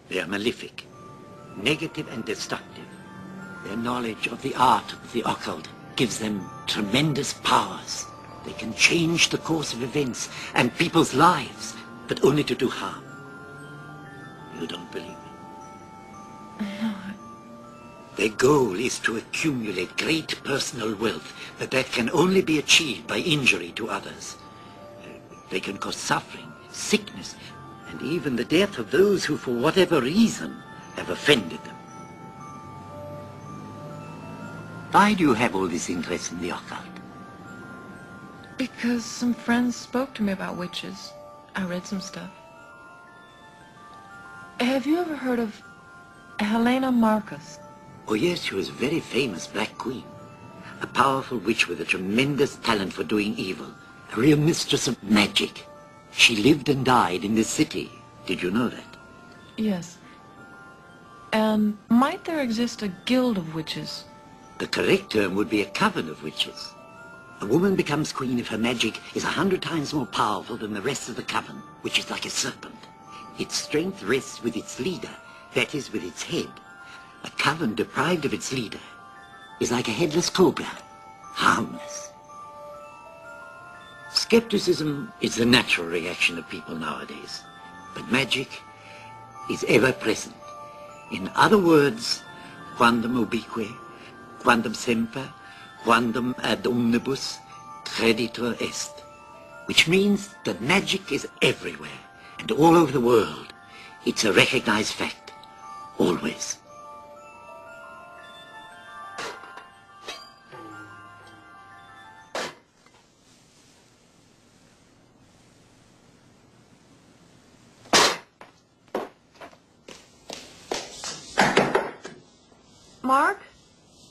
They are malefic, negative and destructive. Their knowledge of the art of the occult gives them tremendous powers. They can change the course of events and people's lives, but only to do harm. You don't believe me? No. Their goal is to accumulate great personal wealth, but that can only be achieved by injury to others. They can cause suffering, sickness, and even the death of those who, for whatever reason, have offended them. Why do you have all this interest in the occult? Because some friends spoke to me about witches. I read some stuff. Have you ever heard of Helena Marcos? Oh yes, she was a very famous Black Queen. A powerful witch with a tremendous talent for doing evil. A real mistress of magic. She lived and died in this city. Did you know that? Yes. And might there exist a guild of witches? The correct term would be a coven of witches. A woman becomes queen if her magic is 100 times more powerful than the rest of the coven, which is like a serpent. Its strength rests with its leader, that is, with its head. A coven deprived of its leader is like a headless cobra, harmless. Skepticism is the natural reaction of people nowadays, but magic is ever present. In other words, quandam ubique, quandam semper, quandam ad omnibus, creditor est, which means that magic is everywhere and all over the world. It's a recognized fact, always. Mark?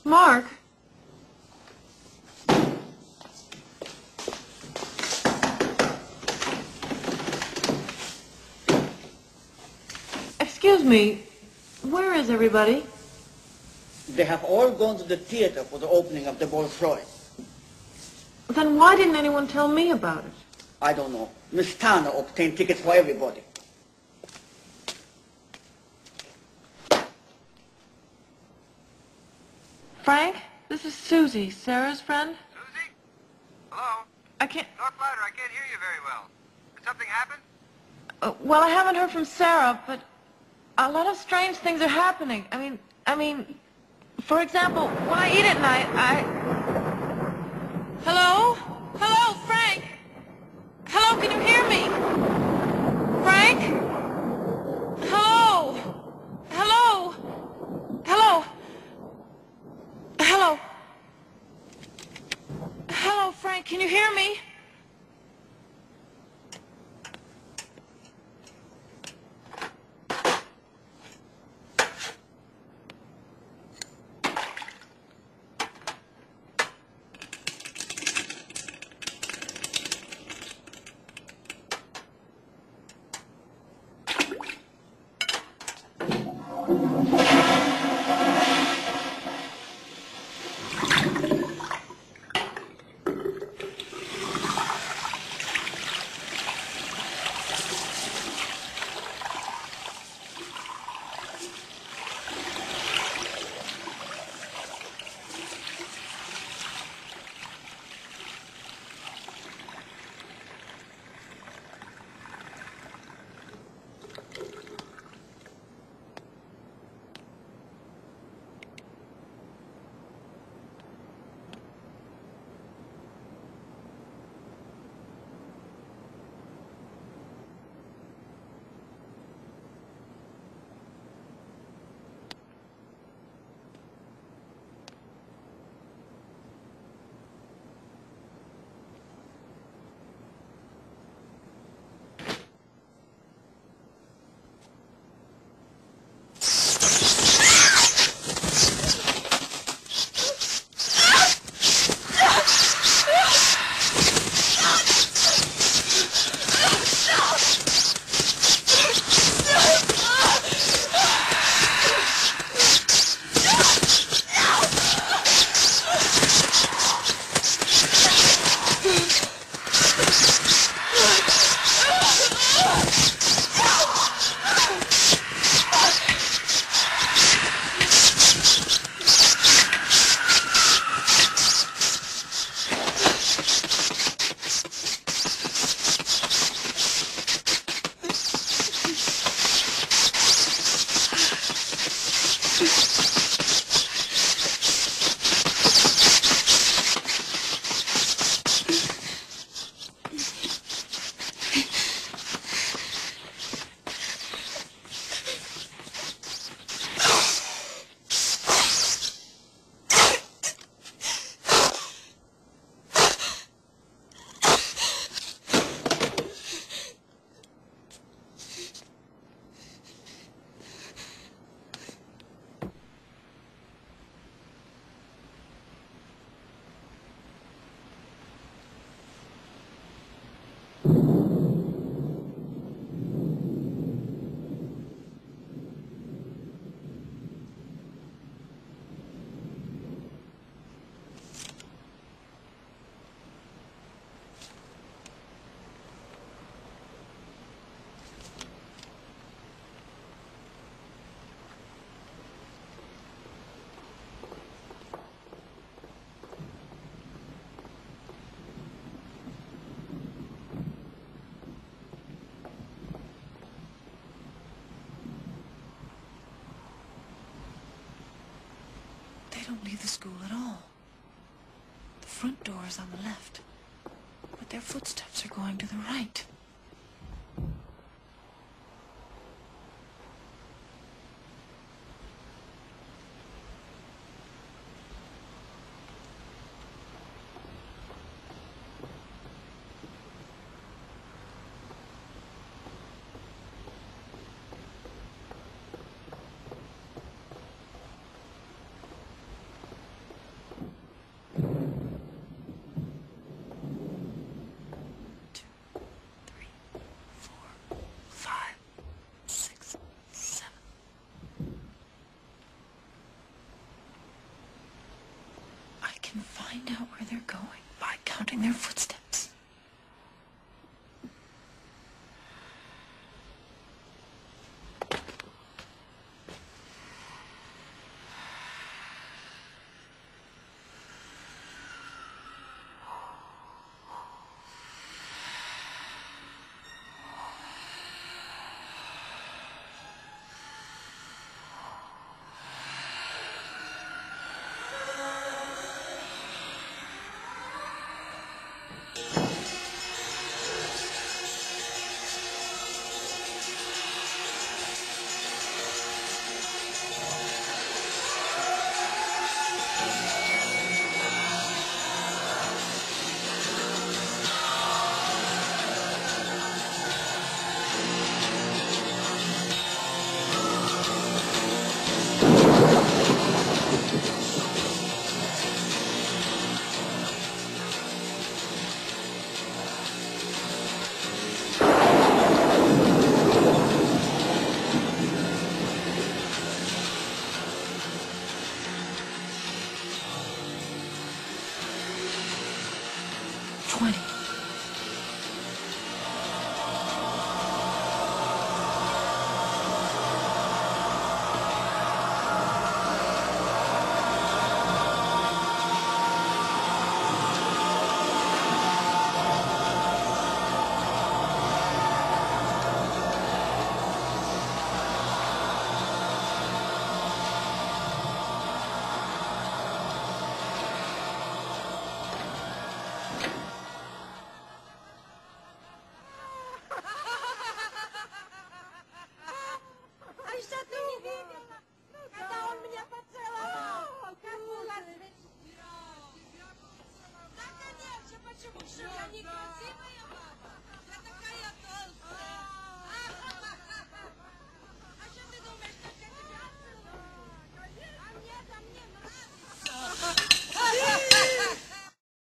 Mark? Excuse me, where is everybody? They have all gone to the theater for the opening of the Bolshoi. Then why didn't anyone tell me about it? I don't know. Miss Tanner obtained tickets for everybody. Frank, this is Susie, Sarah's friend. Susie? Hello? I can't... Talk louder. I can't hear you very well. Did something happen? Well, I haven't heard from Sarah, but a lot of strange things are happening. I mean, for example, when I eat at night, Hello? Hello, Frank? Hello, can you hear me? Frank? Hello? Hello? Hello? Hello? Hello, Frank, can you hear me? don't leave the school at all. The front door is on the left, but their footsteps are going to the right. Find out where they're going by counting their footsteps.